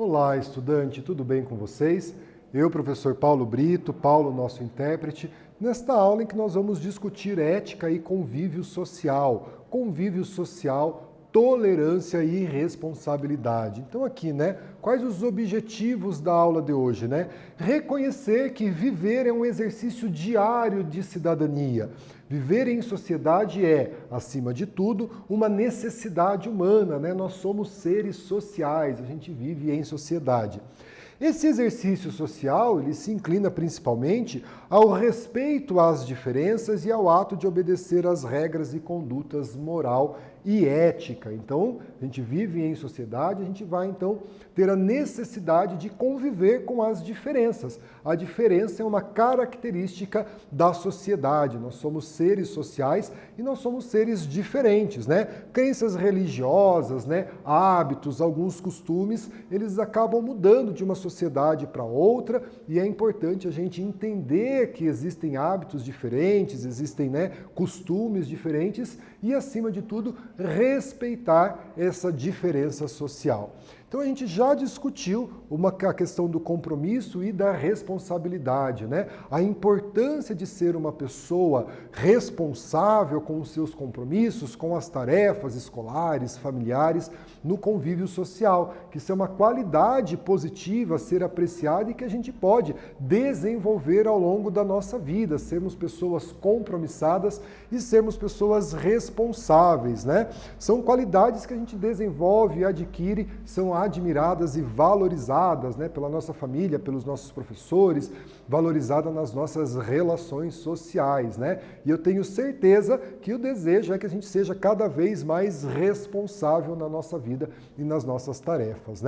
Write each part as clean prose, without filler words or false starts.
Olá, estudante, tudo bem com vocês? Eu, professor Paulo Brito, Paulo, nosso intérprete, nesta aula em que nós vamos discutir ética e convívio social, tolerância e responsabilidade. Então aqui, quais os objetivos da aula de hoje, Reconhecer que viver é um exercício diário de cidadania. Viver em sociedade é, acima de tudo, uma necessidade humana, Nós somos seres sociais, a gente vive em sociedade. Esse exercício social, ele se inclina principalmente ao respeito às diferenças e ao ato de obedecer às regras e condutas moral e ética. Então, a gente vive em sociedade, a gente vai então ter a necessidade de conviver com as diferenças. A diferença é uma característica da sociedade. Nós somos seres sociais e nós somos seres diferentes, Crenças religiosas, hábitos, alguns costumes, eles acabam mudando de uma sociedade para outra e é importante a gente entender que existem hábitos diferentes, existem costumes diferentes e, acima de tudo, respeitar essa diferença social. Então a gente já discutiu a questão do compromisso e da responsabilidade, A importância de ser uma pessoa responsável com os seus compromissos, com as tarefas escolares, familiares, no convívio social, que isso é uma qualidade positiva a ser apreciada e que a gente pode desenvolver ao longo da nossa vida, sermos pessoas compromissadas e sermos pessoas responsáveis, São qualidades que a gente desenvolve e adquire, são admiradas e valorizadas, pela nossa família, pelos nossos professores, valorizada nas nossas relações sociais, E eu tenho certeza que o desejo é que a gente seja cada vez mais responsável na nossa vida e nas nossas tarefas,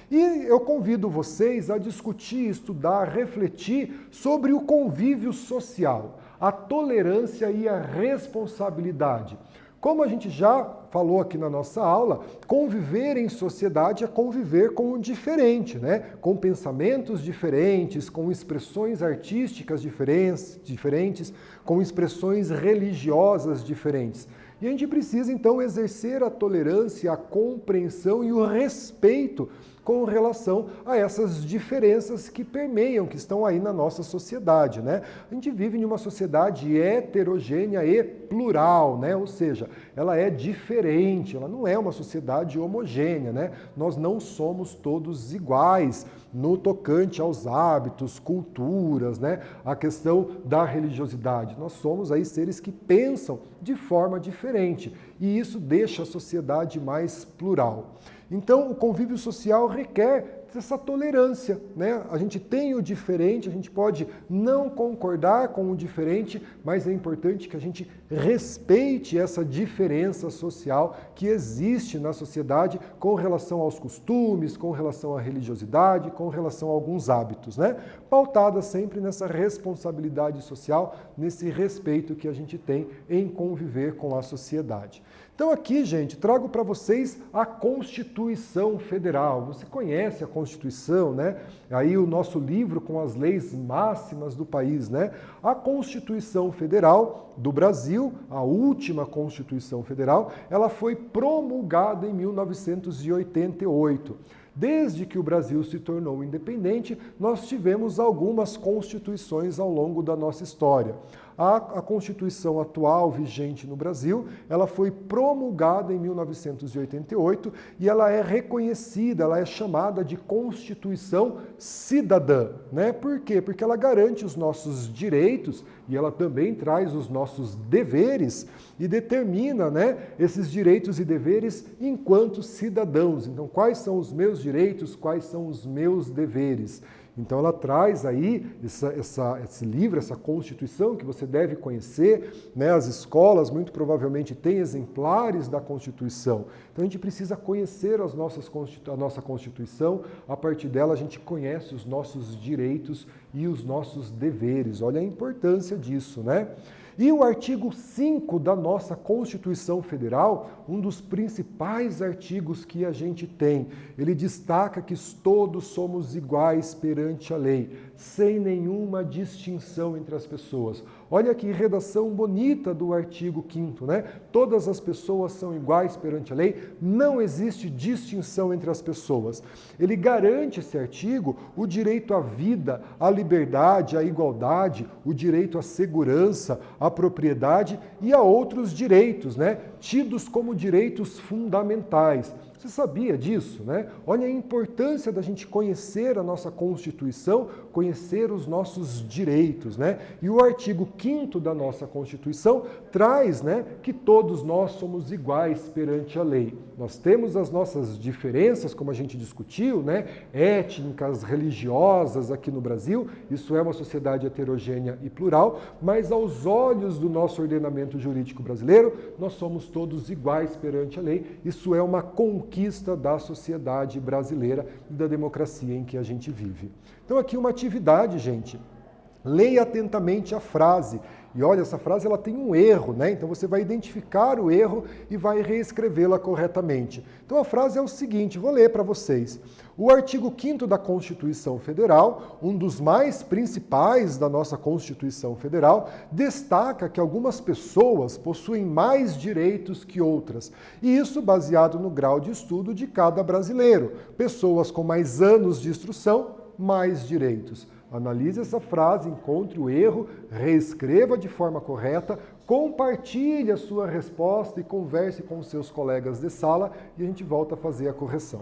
E eu convido vocês a discutir, estudar, refletir sobre o convívio social, a tolerância e a responsabilidade. Como a gente já falou aqui na nossa aula, conviver em sociedade é conviver com o diferente, Com pensamentos diferentes, com expressões artísticas diferentes, com expressões religiosas diferentes. E a gente precisa, então, exercer a tolerância, a compreensão e o respeito com relação a essas diferenças que permeiam, que estão aí na nossa sociedade, A gente vive em uma sociedade heterogênea e plural, Ou seja, ela é diferente, ela não é uma sociedade homogênea, Nós não somos todos iguais no tocante aos hábitos, culturas, A questão da religiosidade. Nós somos aí seres que pensam de forma diferente e isso deixa a sociedade mais plural. Então, o convívio social requer essa tolerância, A gente tem o diferente, a gente pode não concordar com o diferente, mas é importante que a gente respeite essa diferença social que existe na sociedade com relação aos costumes, com relação à religiosidade, com relação a alguns hábitos, Pautada sempre nessa responsabilidade social, nesse respeito que a gente tem em conviver com a sociedade. Então aqui, gente, trago para vocês a Constituição Federal. Você conhece a Constituição, Aí o nosso livro com as leis máximas do país, A Constituição Federal do Brasil, a última Constituição Federal, ela foi promulgada em 1988. Desde que o Brasil se tornou independente, nós tivemos algumas constituições ao longo da nossa história. A Constituição atual vigente no Brasil, ela foi promulgada em 1988 e ela é reconhecida, ela é chamada de Constituição Cidadã, Por quê? Porque ela garante os nossos direitos e ela também traz os nossos deveres e determina, esses direitos e deveres enquanto cidadãos. Então, quais são os meus direitos, quais são os meus deveres? Então ela traz aí esse livro, essa Constituição que você deve conhecer, As escolas muito provavelmente têm exemplares da Constituição. Então a gente precisa conhecer a nossa Constituição, a partir dela a gente conhece os nossos direitos e os nossos deveres. Olha a importância disso, E o artigo 5 da nossa Constituição Federal, um dos principais artigos que a gente tem, ele destaca que todos somos iguais perante a lei, sem nenhuma distinção entre as pessoas. Olha que redação bonita do artigo 5º, né? Todas as pessoas são iguais perante a lei, não existe distinção entre as pessoas. Ele garante, esse artigo, o direito à vida, à liberdade, à igualdade, o direito à segurança, à propriedade e a outros direitos, né? Tidos como direitos fundamentais. Você sabia disso, né? Olha a importância da gente conhecer a nossa Constituição, conhecer os nossos direitos, né? E o artigo 5º da nossa Constituição traz, né, que todos nós somos iguais perante a lei. Nós temos as nossas diferenças, como a gente discutiu, né, étnicas, religiosas aqui no Brasil, isso é uma sociedade heterogênea e plural, mas aos olhos do nosso ordenamento jurídico brasileiro, nós somos todos iguais perante a lei. Isso é uma conquista da sociedade brasileira e da democracia em que a gente vive. Então aqui uma atividade, gente. Leia atentamente a frase. E olha, essa frase ela tem um erro, né? Então você vai identificar o erro e vai reescrevê-la corretamente. Então a frase é o seguinte, vou ler para vocês. O artigo 5º da Constituição Federal, um dos mais principais da nossa Constituição Federal, destaca que algumas pessoas possuem mais direitos que outras. E isso baseado no grau de estudo de cada brasileiro. Pessoas com mais anos de instrução, mais direitos. Analise essa frase, encontre o erro, reescreva de forma correta, compartilhe a sua resposta e converse com os seus colegas de sala e a gente volta a fazer a correção.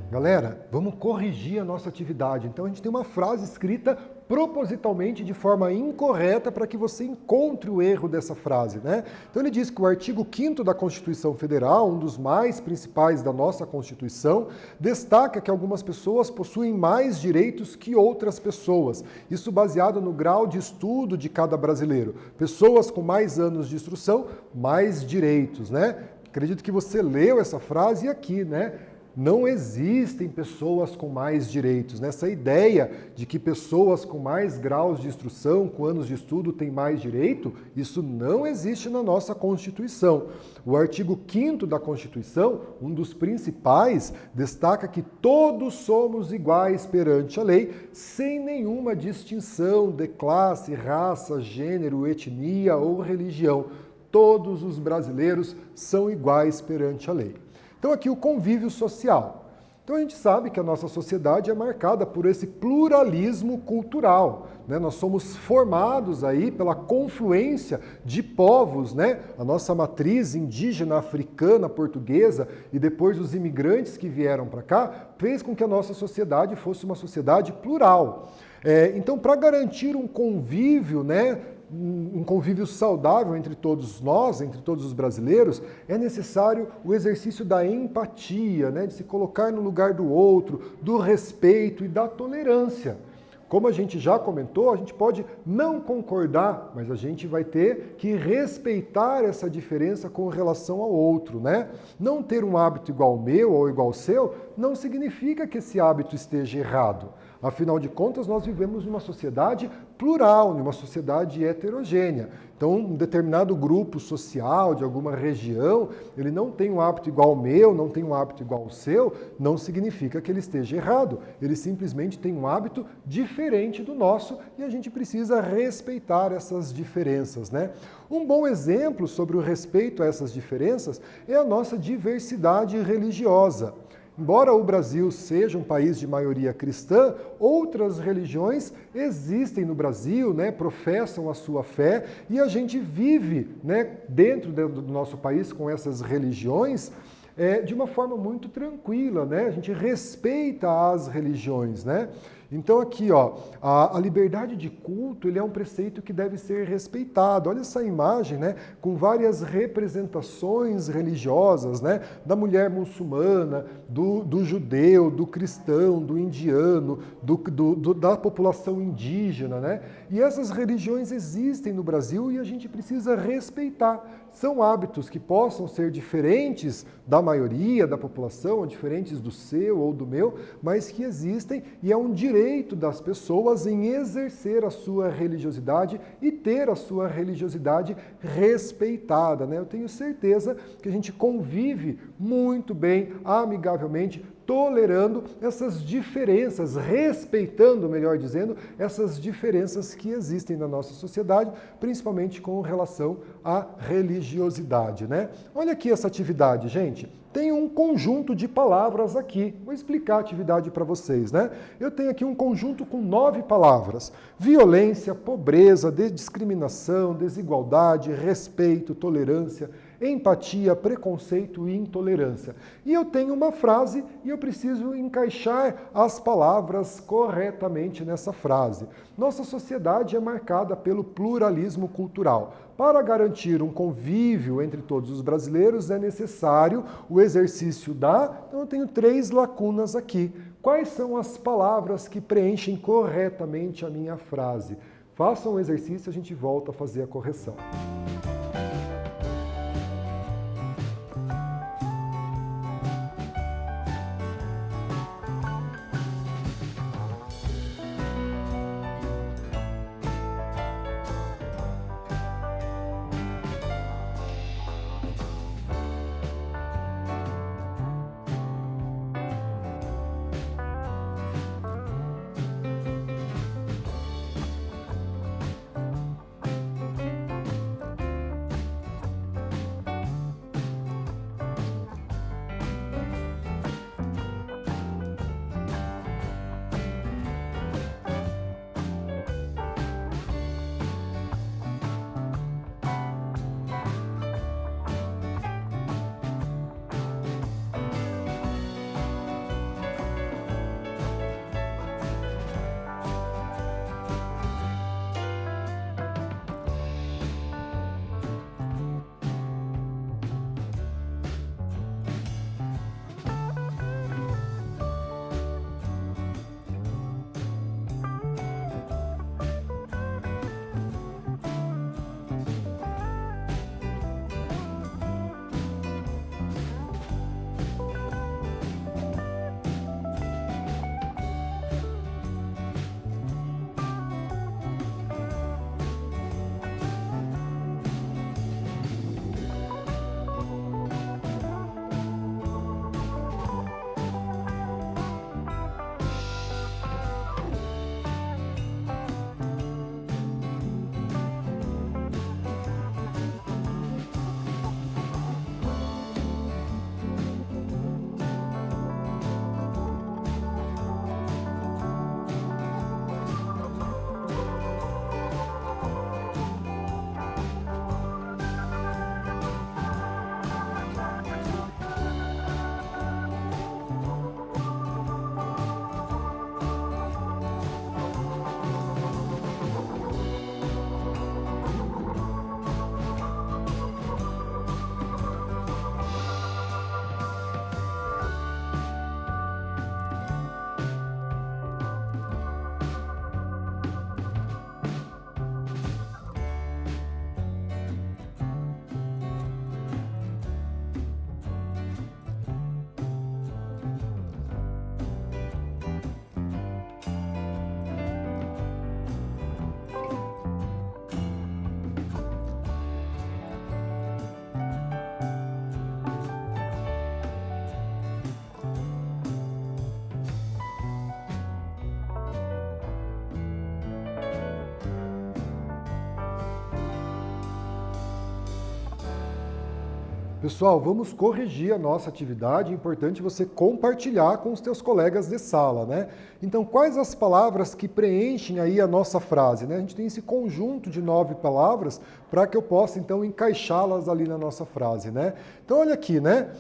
Galera, vamos corrigir a nossa atividade. Então a gente tem uma frase escrita propositalmente de forma incorreta para que você encontre o erro dessa frase, né? Então ele diz que o artigo 5º da Constituição Federal, um dos mais principais da nossa Constituição, destaca que algumas pessoas possuem mais direitos que outras pessoas. Isso baseado no grau de estudo de cada brasileiro. Pessoas com mais anos de instrução, mais direitos, né? Acredito que você leu essa frase aqui, né? Não existem pessoas com mais direitos. Nessa ideia de que pessoas com mais graus de instrução, com anos de estudo, têm mais direito, isso não existe na nossa Constituição. O artigo 5º da Constituição, um dos principais, destaca que todos somos iguais perante a lei, sem nenhuma distinção de classe, raça, gênero, etnia ou religião. Todos os brasileiros são iguais perante a lei. Então aqui o convívio social. Então a gente sabe que a nossa sociedade é marcada por esse pluralismo cultural, né? Nós somos formados aí pela confluência de povos, né? A nossa matriz indígena, africana, portuguesa e depois os imigrantes que vieram para cá, fez com que a nossa sociedade fosse uma sociedade plural. Então, para garantir um convívio, né? Um convívio saudável entre todos nós, entre todos os brasileiros, é necessário o exercício da empatia, né, de se colocar no lugar do outro, do respeito e da tolerância. Como a gente já comentou, a gente pode não concordar, mas a gente vai ter que respeitar essa diferença com relação ao outro, né? Não ter um hábito igual ao meu ou igual ao seu não significa que esse hábito esteja errado. Afinal de contas, nós vivemos numa sociedade plural, numa sociedade heterogênea. Então, um determinado grupo social de alguma região, ele não tem um hábito igual ao meu, não tem um hábito igual ao seu, não significa que ele esteja errado. Ele simplesmente tem um hábito diferente do nosso e a gente precisa respeitar essas diferenças, né? Um bom exemplo sobre o respeito a essas diferenças é a nossa diversidade religiosa. Embora o Brasil seja um país de maioria cristã, outras religiões existem no Brasil, né, professam a sua fé e a gente vive, né, dentro do nosso país com essas religiões de uma forma muito tranquila, né? A gente respeita as religiões, né? Então aqui, ó, a liberdade de culto, ele é um preceito que deve ser respeitado. Olha essa imagem, né, com várias representações religiosas, né, da mulher muçulmana, do judeu, do cristão, do indiano, da população indígena, né? E essas religiões existem no Brasil e a gente precisa respeitar. São hábitos que possam ser diferentes da maioria da população, ou diferentes do seu ou do meu, mas que existem e é um direito das pessoas em exercer a sua religiosidade e ter a sua religiosidade respeitada, né? Eu tenho certeza que a gente convive muito bem, amigavelmente, tolerando essas diferenças, respeitando, melhor dizendo, essas diferenças que existem na nossa sociedade, principalmente com relação à religiosidade, né? Olha aqui essa atividade, gente. Tem um conjunto de palavras aqui. Vou explicar a atividade para vocês, né? Eu tenho aqui um conjunto com 9 palavras. Violência, pobreza, discriminação, desigualdade, respeito, tolerância, empatia, preconceito e intolerância. E eu tenho uma frase e eu preciso encaixar as palavras corretamente nessa frase. Nossa sociedade é marcada pelo pluralismo cultural. Para garantir um convívio entre todos os brasileiros é necessário o exercício Então eu tenho 3 lacunas aqui. Quais são as palavras que preenchem corretamente a minha frase? Façam o exercício e a gente volta a fazer a correção. Pessoal, vamos corrigir a nossa atividade, é importante você compartilhar com os teus colegas de sala, né? Então, quais as palavras que preenchem aí a nossa frase, né? A gente tem esse conjunto de 9 palavras para que eu possa, então, encaixá-las ali na nossa frase, né? Então, olha aqui, né?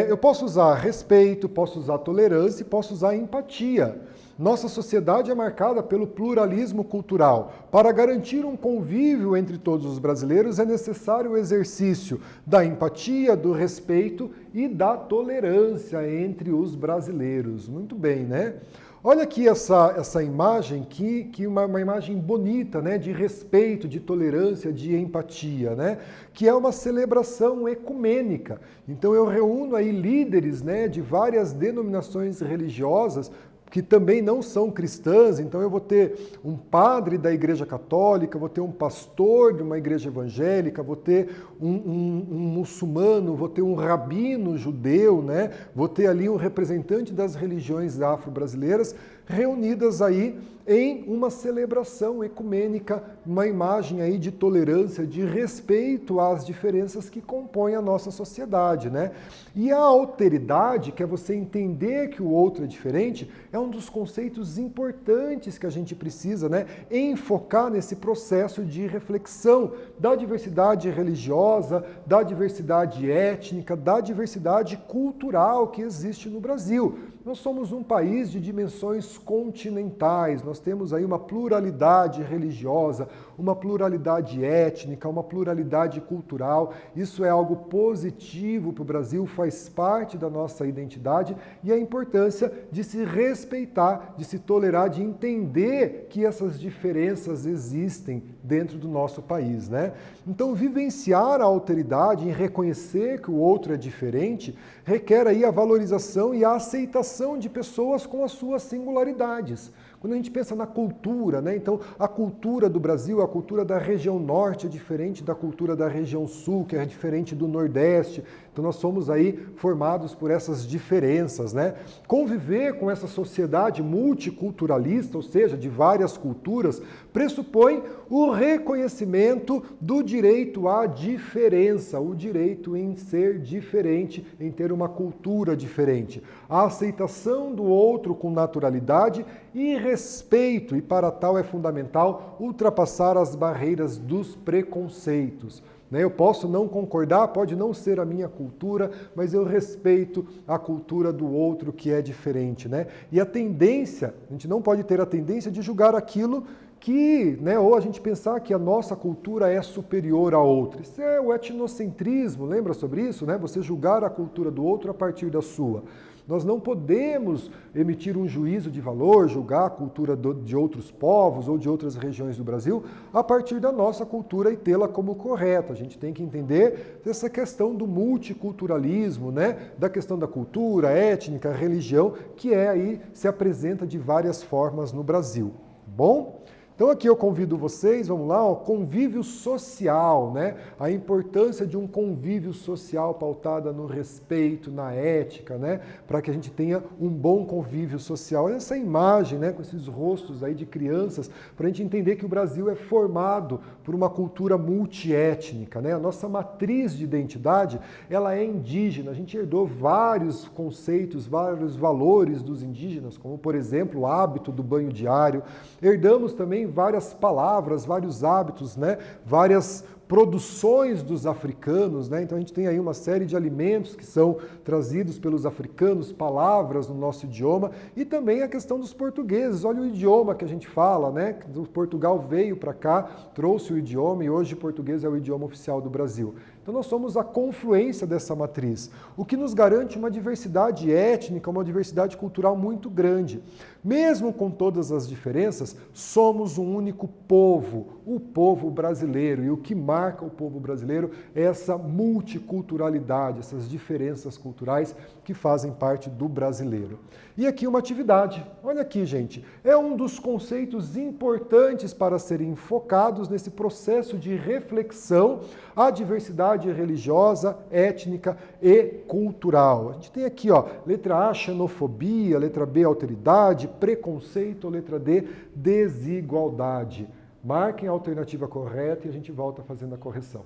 Eu posso usar respeito, posso usar tolerância e posso usar empatia. Nossa sociedade é marcada pelo pluralismo cultural. Para garantir um convívio entre todos os brasileiros, é necessário o exercício da empatia, do respeito e da tolerância entre os brasileiros. Muito bem, né? Olha aqui essa imagem, que uma imagem bonita, né, de respeito, de tolerância, de empatia, né, que é uma celebração ecumênica. Então eu reúno aí líderes, né, de várias denominações religiosas, que também não são cristãs, então eu vou ter um padre da Igreja Católica, vou ter um pastor de uma igreja evangélica, vou ter um muçulmano, vou ter um rabino judeu, né? Vou ter ali um representante das religiões afro-brasileiras reunidas aí em uma celebração ecumênica, uma imagem aí de tolerância, de respeito às diferenças que compõem a nossa sociedade, né? E a alteridade, que é você entender que o outro é diferente, é um dos conceitos importantes que a gente precisa, né, enfocar nesse processo de reflexão da diversidade religiosa, da diversidade étnica, da diversidade cultural que existe no Brasil. Nós somos um país de dimensões continentais, nós temos aí uma pluralidade religiosa, uma pluralidade étnica, uma pluralidade cultural. Isso é algo positivo para o Brasil, faz parte da nossa identidade e a importância de se respeitar, de se tolerar, de entender que essas diferenças existem dentro do nosso país, né? Então, vivenciar a alteridade, em reconhecer que o outro é diferente, requer aí a valorização e a aceitação de pessoas com as suas singularidades. Quando a gente pensa na cultura, né? Então a cultura do Brasil, a cultura da região norte é diferente da cultura da região sul, que é diferente do nordeste. Então nós somos aí formados por essas diferenças, né? Conviver com essa sociedade multiculturalista, ou seja, de várias culturas, pressupõe o reconhecimento do direito à diferença, o direito em ser diferente, em ter uma cultura diferente, a aceitação do outro com naturalidade e respeito, e para tal é fundamental ultrapassar as barreiras dos preconceitos. Eu posso não concordar, pode não ser a minha cultura, mas eu respeito a cultura do outro que é diferente, né? E a tendência, a gente não pode ter a tendência de julgar aquilo que, né, ou a gente pensar que a nossa cultura é superior à outra. Isso é o etnocentrismo, lembra sobre isso, né? Você julgar a cultura do outro a partir da sua. Nós não podemos emitir um juízo de valor, julgar a cultura de outros povos ou de outras regiões do Brasil a partir da nossa cultura e tê-la como correta. A gente tem que entender essa questão do multiculturalismo, né? Da questão da cultura, étnica, religião, que aí se apresenta de várias formas no Brasil. Bom? Então aqui eu convido vocês, vamos lá, ó, convívio social, né? A importância de um convívio social pautada no respeito, na ética, né? Para que a gente tenha um bom convívio social. Olha essa imagem, né? Com esses rostos aí de crianças, para a gente entender que o Brasil é formado por uma cultura multiétnica, né? A nossa matriz de identidade, ela é indígena. A gente herdou vários conceitos, vários valores dos indígenas, como por exemplo o hábito do banho diário. Herdamos também várias palavras, vários hábitos, né? Várias produções dos africanos, né? Então a gente tem aí uma série de alimentos que são trazidos pelos africanos, palavras no nosso idioma, e também a questão dos portugueses. Olha o idioma que a gente fala, né? Portugal veio para cá, trouxe o idioma e hoje o português é o idioma oficial do Brasil. Então nós somos a confluência dessa matriz, o que nos garante uma diversidade étnica, uma diversidade cultural muito grande. Mesmo com todas as diferenças, somos um único povo, o povo brasileiro. E o que marca o povo brasileiro é essa multiculturalidade, essas diferenças culturais que fazem parte do brasileiro. E aqui uma atividade. Olha aqui, gente. É um dos conceitos importantes para serem focados nesse processo de reflexão à diversidade religiosa, étnica e cultural. A gente tem aqui, ó, letra A, xenofobia, letra B, alteridade, preconceito, letra D, desigualdade. Marquem a alternativa correta e a gente volta fazendo a correção.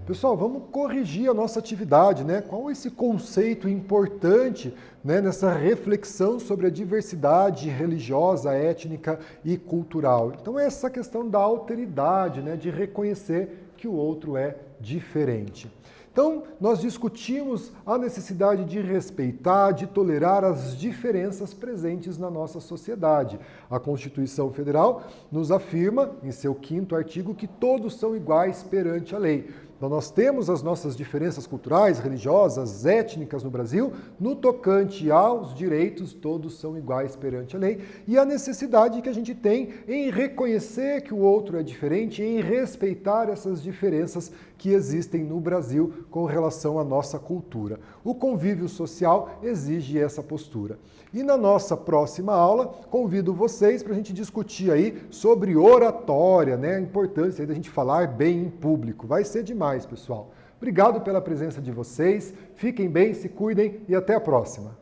Pessoal, vamos corrigir a nossa atividade, né? Qual é esse conceito importante, né, nessa reflexão sobre a diversidade religiosa, étnica e cultural? Então, essa questão da alteridade, né, de reconhecer que o outro é diferente. Então, nós discutimos a necessidade de respeitar, de tolerar as diferenças presentes na nossa sociedade. A Constituição Federal nos afirma, em seu 5º artigo, que todos são iguais perante a lei. Então, nós temos as nossas diferenças culturais, religiosas, étnicas no Brasil, no tocante aos direitos, todos são iguais perante a lei, e a necessidade que a gente tem em reconhecer que o outro é diferente, em respeitar essas diferenças que existem no Brasil com relação à nossa cultura. O convívio social exige essa postura. E na nossa próxima aula, convido vocês para a gente discutir aí sobre oratória, né? A importância aí da gente falar bem em público. Vai ser demais, pessoal. Obrigado pela presença de vocês, fiquem bem, se cuidem e até a próxima.